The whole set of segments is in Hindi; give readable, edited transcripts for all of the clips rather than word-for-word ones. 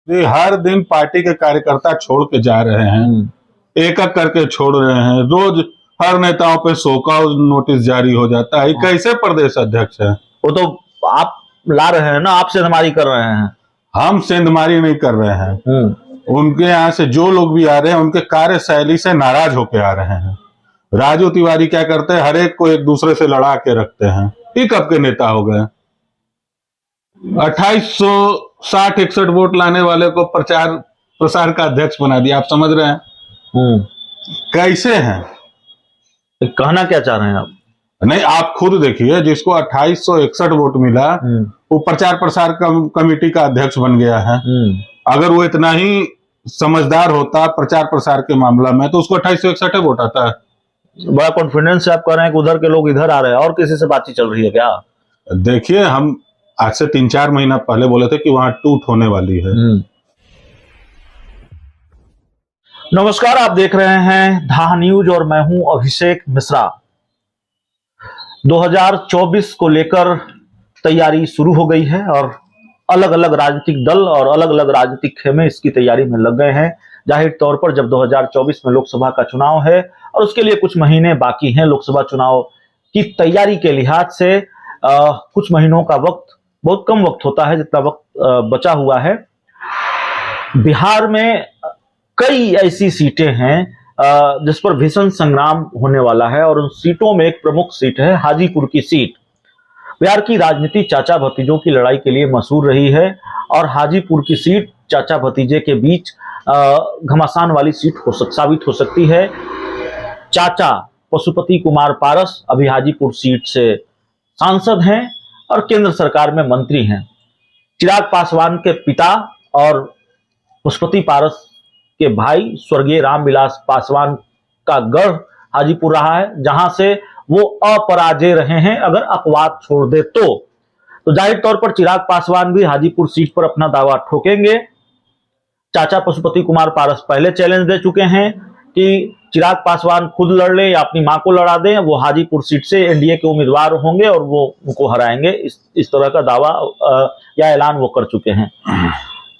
ये हर दिन पार्टी के कार्यकर्ता छोड़ के जा रहे हैं, एक एक करके छोड़ रहे हैं। रोज हर नेताओं पे शोकॉज नोटिस जारी हो जाता है। कैसे प्रदेश अध्यक्ष है? वो तो आप ला रहे हैं ना, आप सेंधमारी कर रहे हैं। हम सेंधमारी नहीं कर रहे हैं। उनके यहाँ से जो लोग भी आ रहे हैं उनके कार्यशैली से नाराज होके आ रहे हैं। राजू तिवारी क्या करते हैं, हर एक को एक दूसरे से लड़ा के रखते हैं। ये कब के नेता हो गए? 2860-61 वोट लाने वाले को प्रचार प्रसार का अध्यक्ष बना दिया। आप समझ रहे हैं कैसे हैं? कहना क्या चाह रहे हैं आप? नहीं, आप खुद देखिए, जिसको 2861 वोट मिला वो प्रचार प्रसार कमेटी का अध्यक्ष बन गया है। अगर वो इतना ही समझदार होता प्रचार प्रसार के मामला में तो उसको 2861 वोट आता है। बड़ा कॉन्फिडेंस से आप कह रहे हैं कि उधर के लोग इधर आ रहे हैं, और किसी से बातचीत चल रही है क्या? देखिए, हम आज से 3-4 महीना पहले बोले थे कि वहां टूट होने वाली है। नमस्कार, आप देख रहे हैं धाह न्यूज और मैं हूं अभिषेक मिश्रा। 2024 को लेकर तैयारी शुरू हो गई है और अलग अलग राजनीतिक दल और अलग अलग राजनीतिक खेमे इसकी तैयारी में लग गए हैं। जाहिर तौर पर जब 2024 में लोकसभा का चुनाव है और उसके लिए कुछ महीने बाकी हैं, लोकसभा चुनाव की तैयारी के लिहाज से कुछ महीनों का वक्त, बहुत कम वक्त होता है जितना वक्त बचा हुआ है। बिहार में कई ऐसी सीटें हैं जिस पर भीषण संग्राम होने वाला है और उन सीटों में एक प्रमुख सीट है हाजीपुर की सीट। बिहार की राजनीति चाचा भतीजों की लड़ाई के लिए मशहूर रही है और हाजीपुर की सीट चाचा भतीजे के बीच घमासान वाली सीट साबित हो सकती है। चाचा पशुपति कुमार पारस अभी हाजीपुर सीट से सांसद हैं और केंद्र सरकार में मंत्री हैं। चिराग पासवान के पिता और पशुपति पारस के भाई स्वर्गीय रामविलास पासवान का गढ़ हाजीपुर रहा है, जहां से वो अपराजय रहे हैं अगर अपवाद छोड़ दे तो जाहिर तौर पर चिराग पासवान भी हाजीपुर सीट पर अपना दावा ठोकेंगे। चाचा पशुपति कुमार पारस पहले चैलेंज दे चुके हैं कि चिराग पासवान खुद लड़ ले या अपनी मां को लड़ा दें, वो हाजीपुर सीट से एनडीए के उम्मीदवार होंगे और वो उनको हराएंगे। इस तरह का दावा या ऐलान वो कर चुके हैं।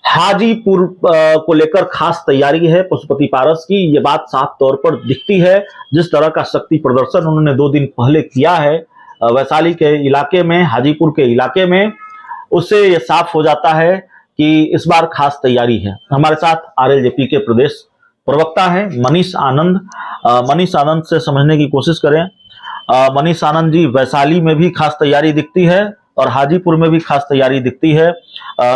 हाजीपुर को लेकर खास तैयारी है पशुपति पारस की, ये बात साफ तौर पर दिखती है। जिस तरह का शक्ति प्रदर्शन उन्होंने 2 दिन पहले किया है वैशाली के इलाके में, हाजीपुर के इलाके में, उससे ये साफ हो जाता है कि इस बार खास तैयारी है। हमारे साथ आरएलजेपी के प्रदेश प्रवक्ता है मनीष आनंद। मनीष आनंद से समझने की कोशिश करें। मनीष आनंद जी, वैशाली में भी खास तैयारी दिखती है और हाजीपुर में भी खास तैयारी दिखती है।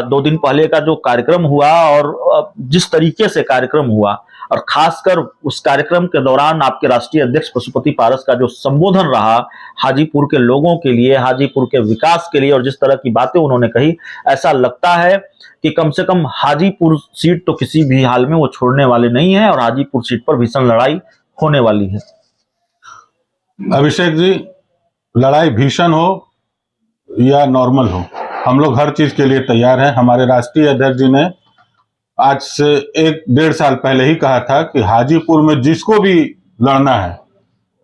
2 दिन पहले का जो कार्यक्रम हुआ और जिस तरीके से कार्यक्रम हुआ और खासकर उस कार्यक्रम के दौरान आपके राष्ट्रीय अध्यक्ष पशुपति पारस का जो संबोधन रहा हाजीपुर के लोगों के लिए, हाजीपुर के विकास के लिए, और जिस तरह की बातें उन्होंने कही, ऐसा लगता है कि कम से कम हाजीपुर सीट तो किसी भी हाल में वो छोड़ने वाले नहीं है और हाजीपुर सीट पर भीषण लड़ाई होने वाली है। अभिषेक जी, लड़ाई भीषण हो या नॉर्मल हो, हम लोग हर चीज के लिए तैयार हैं। हमारे राष्ट्रीय अध्यक्ष जी ने आज से 1-1.5 साल पहले ही कहा था कि हाजीपुर में जिसको भी लड़ना है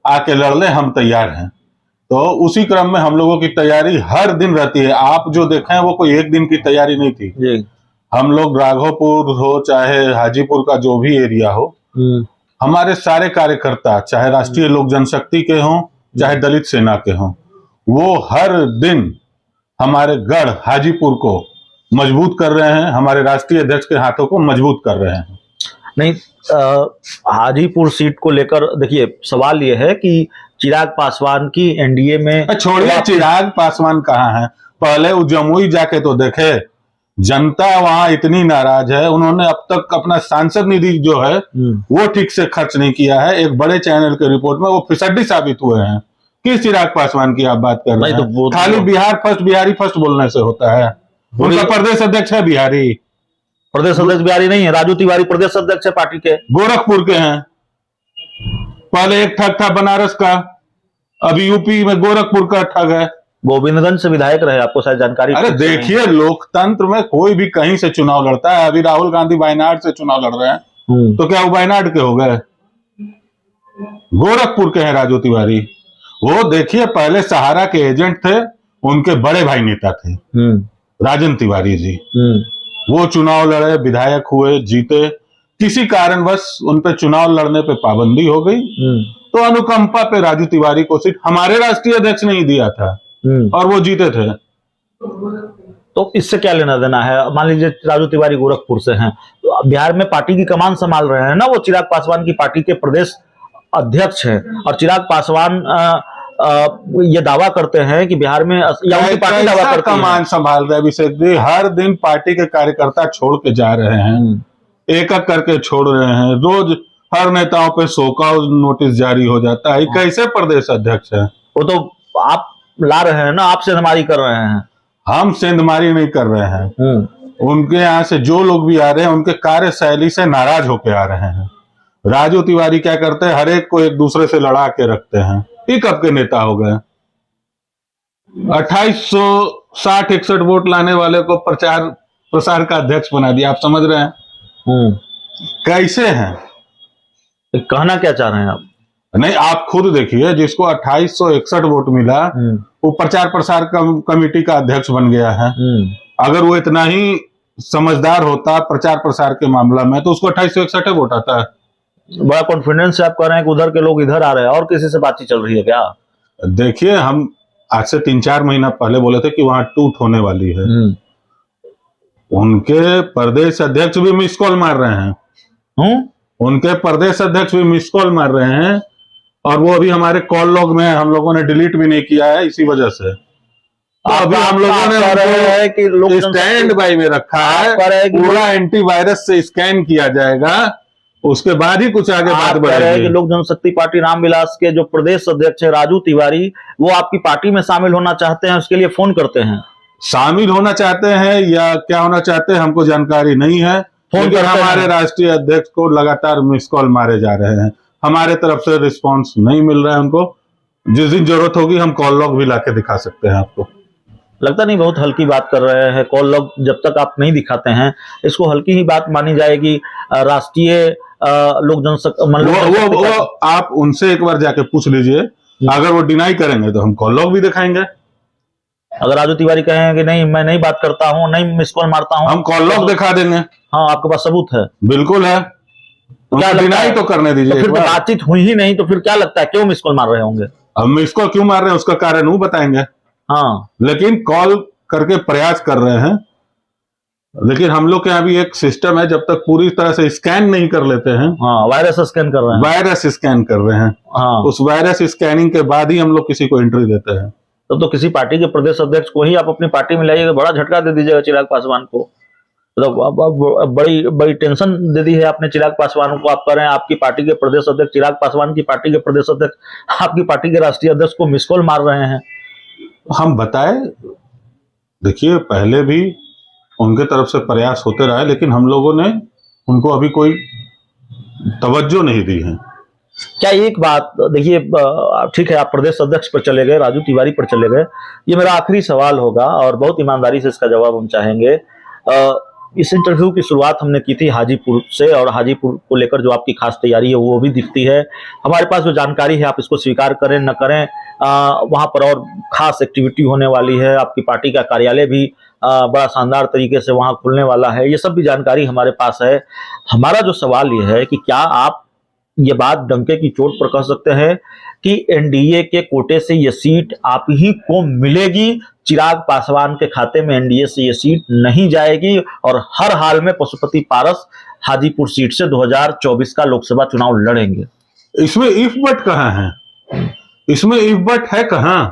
आके लड़ ले, हम तैयार हैं। तो उसी क्रम में हम लोगों की तैयारी हर दिन रहती है। आप जो देखें वो कोई एक दिन की तैयारी नहीं थी जी। हम लोग राघोपुर हो चाहे हाजीपुर का जो भी एरिया हो, हमारे सारे कार्यकर्ता चाहे राष्ट्रीय लोक जनशक्ति के हों चाहे दलित सेना के हों, वो हर दिन हमारे गढ़ हाजीपुर को मजबूत कर रहे हैं, हमारे राष्ट्रीय अध्यक्ष के हाथों को मजबूत कर रहे हैं। नहीं, हाजीपुर सीट को लेकर देखिए, सवाल ये है कि चिराग पासवान की एनडीए में, छोड़िए चिराग पासवान कहाँ है, पहले वो जमुई जाके तो देखे। जनता वहां इतनी नाराज है, उन्होंने अब तक अपना सांसद निधि जो है वो ठीक से खर्च नहीं किया है। एक बड़े चैनल के रिपोर्ट में वो फिसड्डी साबित हुए हैं। किस चिराग पासवान की आप बात कर रहे हैं? तो खाली बिहार फर्स्ट, बिहारी फर्स्ट बोलने से होता है? उनका प्रदेश अध्यक्ष है बिहारी। प्रदेश अध्यक्ष बिहारी नहीं है, राजू तिवारी प्रदेश अध्यक्ष है पार्टी के, गोरखपुर के हैं। पहले एक ठग था बनारस का, अभी यूपी में गोरखपुर का ठग है। गोविंदगंज से विधायक रहे, आपको शायद जानकारी। अरे देखिए, लोकतंत्र में कोई भी कहीं से चुनाव लड़ता है। अभी राहुल गांधी वायनाड से चुनाव लड़ रहे हैं, तो क्या वो वायनाड के हो गए? गोरखपुर के हैं राजू तिवारी। वो देखिए, पहले सहारा के एजेंट थे, उनके बड़े भाई नेता थे राजन तिवारी जी। वो चुनाव लड़े, विधायक हुए, जीते, किसी कारणवश उन पे चुनाव लड़ने पे पाबंदी हो गई, तो अनुकंपा पे राजू तिवारी को सीट हमारे राष्ट्रीय अध्यक्ष ने ही दिया था और वो जीते थे। तो इससे क्या लेना देना है? मान लीजिए राजू तिवारी गोरखपुर से हैं, तो बिहार में पार्टी की कमान संभाल रहे हैं ना, वो चिराग पासवान की पार्टी के प्रदेश अध्यक्ष हैं, और चिराग पासवान ये दावा करते हैं कि बिहार में या उनकी पार्टी दावा करती है कमान संभाल रहे हैं अभिषेक जी। हर दिन पार्टी के कार्यकर्ता छोड़ के जा रहे हैं, एक एक करके छोड़ रहे हैं, रोज हर नेताओं पे शोकॉज नोटिस जारी हो जाता है। कैसे प्रदेश अध्यक्ष है? वो तो आप ला रहे हैं ना, आप सेंधमारी कर रहे हैं। हम सेंधमारी नहीं कर रहे हैं, उनके यहाँ से जो लोग भी आ रहे हैं उनके कार्यशैली से नाराज होके आ रहे हैं। राजू तिवारी क्या करते हैं, हर एक को एक दूसरे से लड़ा के रखते हैं। ये कब के नेता हो गए? 2860-61 वोट लाने वाले को प्रचार प्रसार का अध्यक्ष बना दिया। आप समझ रहे हैं कैसे हैं? कहना क्या चाह रहे हैं आप? नहीं, आप खुद देखिए, जिसको 2861 वोट मिला वो प्रचार प्रसार कमेटी का अध्यक्ष बन गया है। अगर वो इतना ही समझदार होता प्रचार प्रसार के मामला में तो उसको 2861 वोट आता है। बड़ा कॉन्फिडेंस से आप कह रहे हैं कि उधर के लोग इधर आ रहे हैं, और किसी से बातचीत चल रही है क्या? देखिए, हम आज से 3-4 महीना पहले बोले थे कि वहां टूट होने वाली है। उनके प्रदेश अध्यक्ष भी मिस कॉल मार रहे हैं। उनके प्रदेश अध्यक्ष भी मिस कॉल मार रहे हैं, और वो अभी हमारे कॉल लॉग में हम लोगों ने डिलीट भी नहीं किया है इसी वजह से। तो अभी हम लोगों ने कि लोग स्टैंड बाई में रखा है, पूरा एंटीवायरस से स्कैन किया जाएगा, उसके बाद ही कुछ आगे बात बढ़ेगी। कि लोक जनशक्ति पार्टी रामविलास के जो प्रदेश अध्यक्ष है राजू तिवारी, वो आपकी पार्टी में शामिल होना चाहते हैं, उसके लिए फोन करते हैं। शामिल होना चाहते हैं या क्या होना चाहते हैं हमको जानकारी नहीं है, लेकिन हमारे राष्ट्रीय अध्यक्ष को लगातार मिस कॉल मारे जा रहे हैं। हमारे तरफ से रिस्पांस नहीं मिल रहा है उनको। जिस दिन जरूरत होगी हम कॉल लॉग भी लाके दिखा सकते हैं आपको। लगता नहीं बहुत हल्की बात कर रहे हैं। कॉल लॉग जब तक आप नहीं दिखाते हैं, इसको हल्की ही बात मानी जाएगी। राष्ट्रीय लोक जनशक्ति वो आप उनसे एक बार जाके पूछ लीजिए, अगर वो डिनाई करेंगे तो हम कॉल लॉग भी दिखाएंगे। अगर राजू तिवारी कहें कि नहीं मैं नहीं बात करता हूं, नहीं मिस कॉल मारता हूं, हम कॉल लॉग दिखा देंगे। हाँ, आपके पास सबूत है? बिल्कुल है। क्या डिनाई तो करने दीजिए। तो फिर बातचीत हुई ही नहीं, तो फिर क्या लगता है क्यों मिस कॉल मार रहे होंगे? हम मिस कॉल क्यों मार रहे हैं उसका कारण वो बताएंगे। हाँ, लेकिन कॉल करके प्रयास कर रहे हैं। लेकिन हम लोग के यहाँ भी एक सिस्टम है, जब तक पूरी तरह से स्कैन नहीं कर लेते हैं। हाँ, वायरस स्कैन कर रहे हैं। वायरस स्कैन कर रहे हैं। हाँ, उस वायरस स्कैनिंग के बाद ही हम लोग किसी को एंट्री देते हैं। तो किसी पार्टी के प्रदेश अध्यक्ष को ही आप अपनी पार्टी में लाइएगा, बड़ा झटका दे दीजिएगा चिराग पासवान को। तो बड़ी बड़ी टेंशन दे दी है आपने चिराग पासवान को। आप कह रहे हैं आपकी पार्टी के प्रदेश अध्यक्ष, चिराग पासवान की पार्टी के प्रदेश अध्यक्ष आपकी पार्टी के राष्ट्रीय अध्यक्ष को मिस कॉल मार रहे हैं। हम बताए, देखिए पहले भी उनके तरफ से प्रयास होते रहे, लेकिन हम लोगों ने उनको अभी कोई तवज्जो नहीं दी है। क्या एक बात देखिए, ठीक है आप प्रदेश अध्यक्ष पर चले गए, राजू तिवारी पर चले गए, ये मेरा आखिरी सवाल होगा और बहुत ईमानदारी से इसका जवाब हम चाहेंगे। इस इंटरव्यू की शुरुआत हमने की थी हाजीपुर से, और हाजीपुर को लेकर जो आपकी खास तैयारी है वो भी दिखती है। हमारे पास जो जानकारी है, आप इसको स्वीकार करें न करें, वहां पर और खास एक्टिविटी होने वाली है। आपकी पार्टी का कार्यालय भी बड़ा शानदार तरीके से वहां खुलने वाला है, ये सब भी जानकारी हमारे पास है। हमारा जो सवाल ये है कि क्या आप ये बात डंके की चोट पर कह सकते हैं कि एनडीए के कोटे से ये सीट आप ही को मिलेगी, चिराग पासवान के खाते में एनडीए से ये सीट नहीं जाएगी, और हर हाल में पशुपति पारस हाजीपुर सीट से 2024 का लोकसभा चुनाव लड़ेंगे? इसमें इफ बट कहां है? इसमें इफ बट है कहां?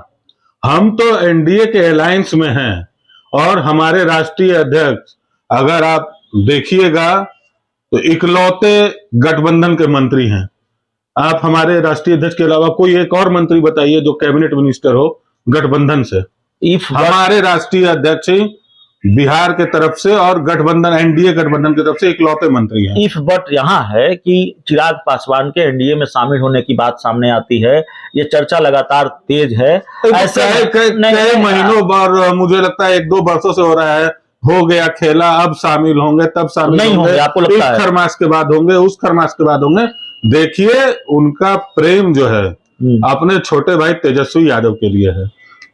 हम तो एनडीए के अलायंस में हैं, और हमारे राष्ट्रीय अध्यक्ष, अगर आप देखिएगा तो इकलौते गठबंधन के मंत्री हैं। आप हमारे राष्ट्रीय अध्यक्ष के अलावा कोई एक और मंत्री बताइए जो कैबिनेट मिनिस्टर हो गठबंधन से। हमारे राष्ट्रीय अध्यक्ष बिहार के तरफ से और गठबंधन एनडीए गठबंधन की तरफ से इकलौते मंत्री हैं। इफ बट यहाँ है कि चिराग पासवान के एनडीए में शामिल होने की बात सामने आती है, ये चर्चा लगातार तेज है। ऐसे कई महीनों बार, मुझे लगता है 1-2 वर्षों से हो रहा है, हो गया खेला, अब शामिल होंगे, तब शामिल नहीं होंगे, आपको लगता है? इस खरमास के बाद होंगे, उस खरमास के बाद होंगे। देखिए उनका प्रेम जो है अपने छोटे भाई तेजस्वी यादव के लिए है,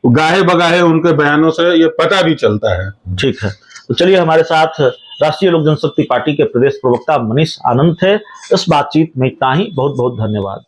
गाहे बगाहे उनके बयानों से ये पता भी चलता है। ठीक है, तो चलिए हमारे साथ राष्ट्रीय लोक जनशक्ति पार्टी के प्रदेश प्रवक्ता मनीष आनंद थे। इस बातचीत में इतना ही। बहुत बहुत धन्यवाद।